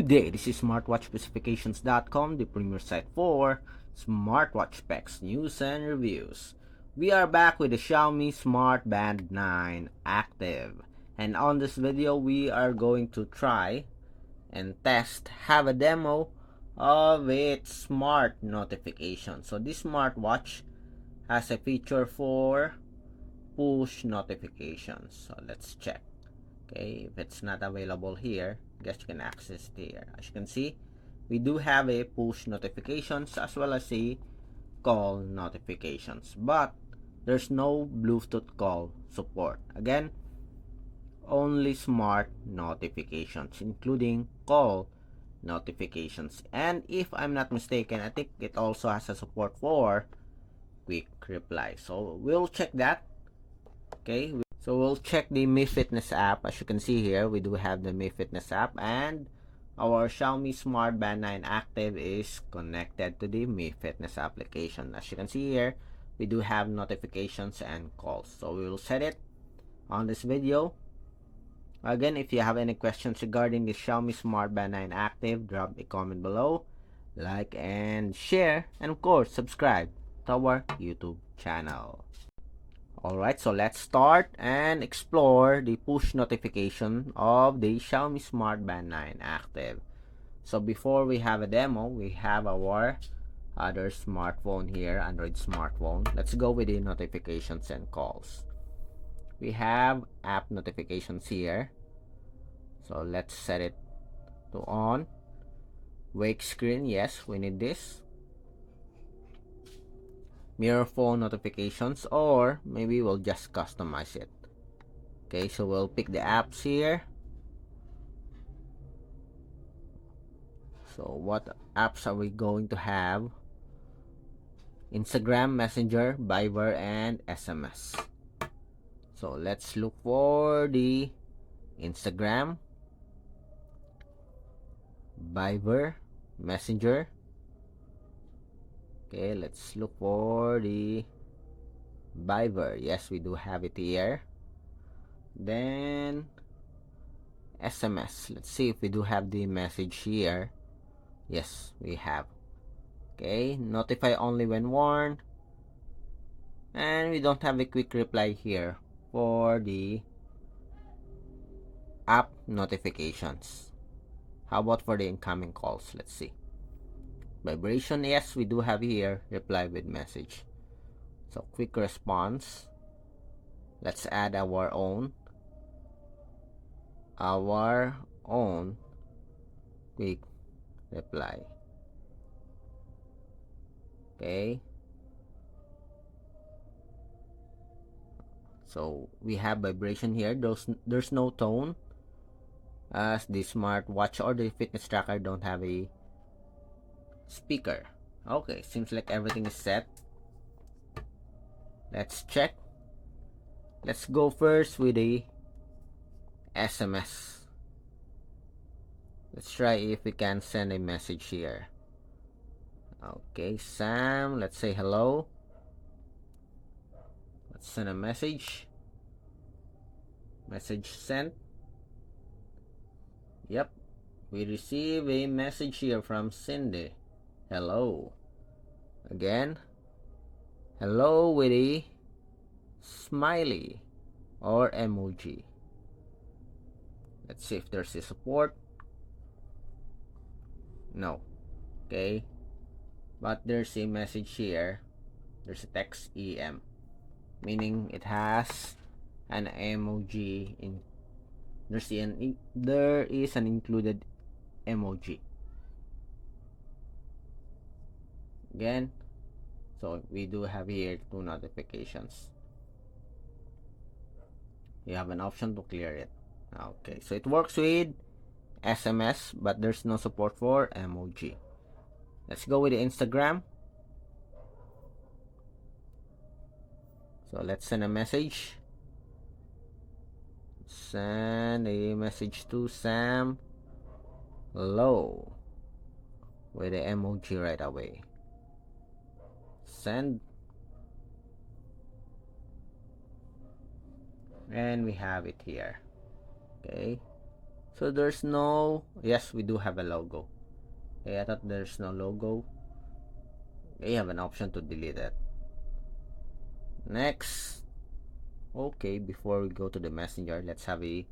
day, this is smartwatchspecifications.com, the premier site for smartwatch specs, news, and reviews. We are back with the Xiaomi Smartband 9 Active. And on this video, we are going to try and have a demo of its smart notification. So this smartwatch has a feature for push notifications. So let's check. Okay, if it's not available here, I guess you can access it here. As you can see, we do have a push notifications as well as a call notifications, but there's no Bluetooth call support. Again, only smart notifications, including call notifications. And if I'm not mistaken, I think it also has a support for quick reply. So we'll check that. Okay, so we'll check the Mi Fitness app. As you can see here, we do have the Mi Fitness app, and our Xiaomi Smartband 9 Active is connected to the Mi Fitness application. As you can see here, we do have notifications and calls. So we will set it on this video. Again, if you have any questions regarding the Xiaomi Smartband 9 Active, drop a comment below, like and share, and of course, subscribe to our YouTube channel. Alright, so let's start and explore the push notification of the Xiaomi Smartband 9 Active. So before we have a demo, we have our other smartphone here, Android smartphone. Let's go with the notifications and calls. We have app notifications here. So let's set it to on. Wake screen, yes, we need this. Mirror phone notifications, or maybe we'll just customize it. Okay, so we'll pick the apps here. So what apps are we going to have? Instagram, Messenger, Viber, and SMS. So let's look for the Instagram, Viber, Messenger. Okay, let's look for the Viber. Yes, we do have it here. Then SMS. Let's see if we do have the message here. Yes, we have. Okay, notify only when warned. And we don't have a quick reply here for the app notifications. How about for the incoming calls? Let's see. Vibration, yes, we do have here. Reply with message. So quick response. Let's add our own quick reply. Okay, so we have vibration here. There's no tone, as the smartwatch or the fitness tracker don't have a speaker. Okay, seems like everything is set. Let's check. Let's go first with the SMS. Let's try if we can send a message here. Okay, Sam, let's say hello. Let's send a message. Message sent. Yep, we receive a message here from Cindy. Hello. Again, hello with a smiley or emoji. Let's see if there's a support. No. Okay, but there's a message here. There's a text EM, meaning it has an emoji in. There is an included emoji. Again, so we do have here two notifications. You have an option to clear it. Okay, so it works with SMS, but there's no support for emoji. Let's go with the Instagram. So let's send a message. Send a message to Sam. Hello. With the emoji right away. Send. And we have it here. Okay. So there's no, yes, we do have a logo. Okay, I thought there's no logo. We have an option to delete it. Next. Okay, before we go to the messenger, let's have a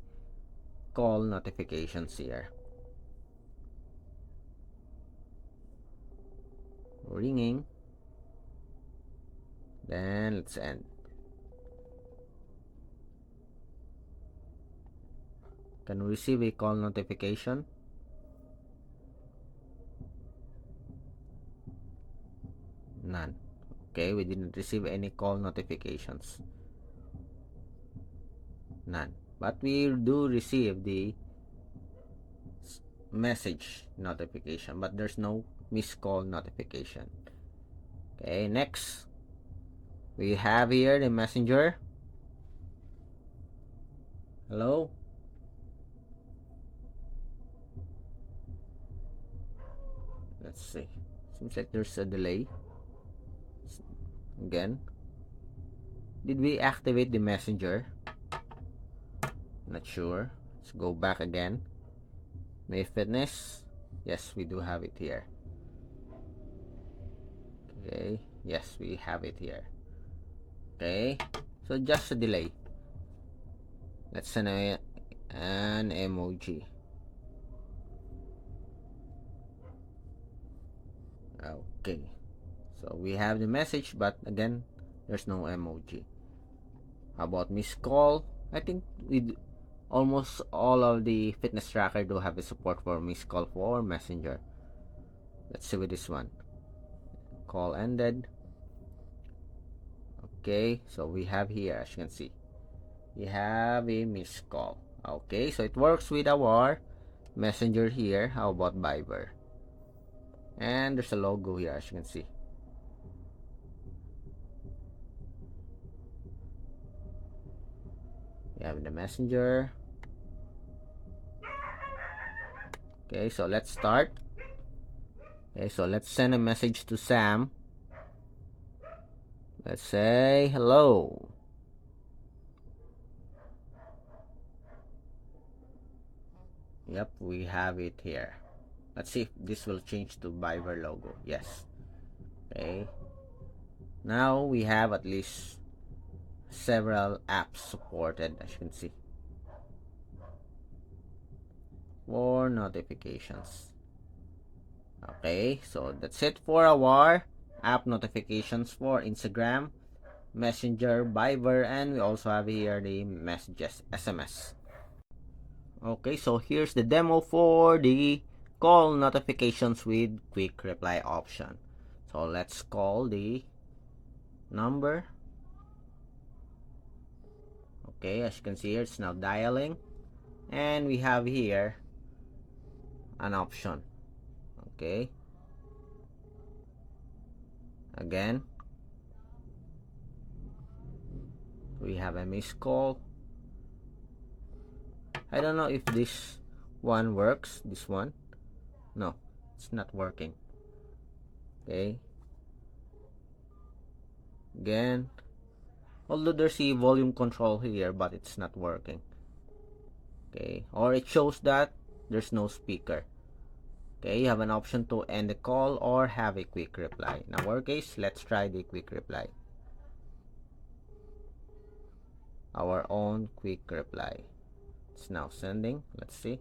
call notifications here. Ringing. Then let's end. Can we receive a call notification? None. Okay, we didn't receive any call notifications. None. But we do receive the message notification, but there's no missed call notification. Okay, next. We have here the messenger. Hello? Let's see. Seems like there's a delay. Again. Did we activate the messenger? Not sure. Let's go back again. May Fitness. Yes, we do have it here. Okay. Yes, we have it here. Okay. So just a delay. Let's send an emoji. Okay. So we have the message, but again, there's no emoji. How about missed call? I think almost all of the fitness tracker do have a support for missed call for messenger. Let's see with this one. Call ended. Okay, so we have here, as you can see, we have a missed call. Okay, so it works with our messenger here. How about Viber? And there's a logo here, as you can see. We have the messenger. Okay, so let's start. Okay, so let's send a message to Sam. Let's say hello. Yep, we have it here. Let's see if this will change to Viber logo. Yes. Okay. Now we have at least several apps supported, as you can see, for notifications. Okay, so that's it for our app notifications for Instagram, Messenger, Viber, and we also have here the messages, SMS. Okay, so here's the demo for the call notifications with quick reply option. So let's call the number. Okay, as you can see here, it's now dialing, and we have here an option. Okay, again, we have a missed call. I don't know if this one works. This one, no, it's not working. Okay, again, although there's a volume control here, but it's not working. Okay, or it shows that there's no speaker. Okay, you have an option to end the call or have a quick reply. In our case, let's try the quick reply. Our own quick reply. It's now sending. Let's see.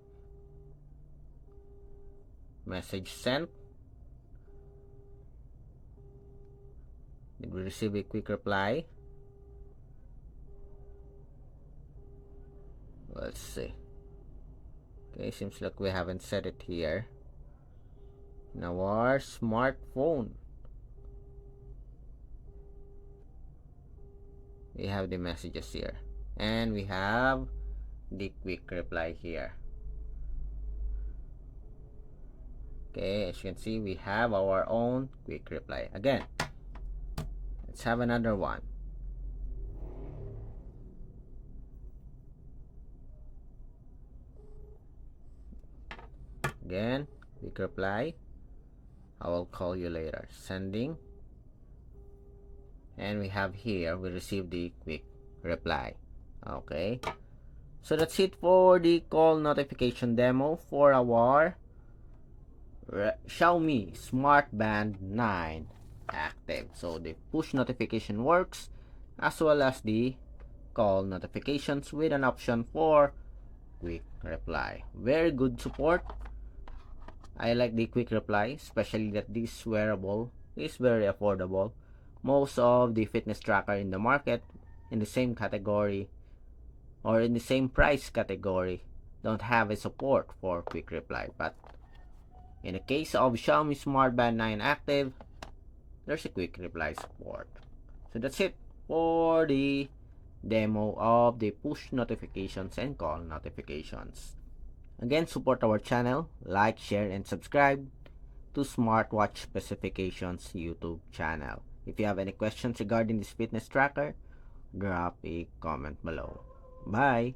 Message sent. Did we receive a quick reply? Let's see. Okay, seems like we haven't set it here. In our smartphone, we have the messages here, and we have the quick reply here. Okay, as you can see, we have our own quick reply. Again, let's have another one. Again, quick reply. I will call you later. Sending. And we have here, we received the quick reply. Okay. So that's it for the call notification demo for our Xiaomi Smartband 9 active. So the push notification works as well as the call notifications with an option for quick reply. Very good support. I like the quick reply, especially that this wearable is very affordable. Most of the fitness tracker in the market in the same category or in the same price category don't have a support for quick reply, but in the case of Xiaomi Smartband 9 active, there's a quick reply support. So that's it for the demo of the push notifications and call notifications. Again, support our channel, like, share, and subscribe to Smartwatch Specifications YouTube channel. If you have any questions regarding this fitness tracker, drop a comment below. Bye!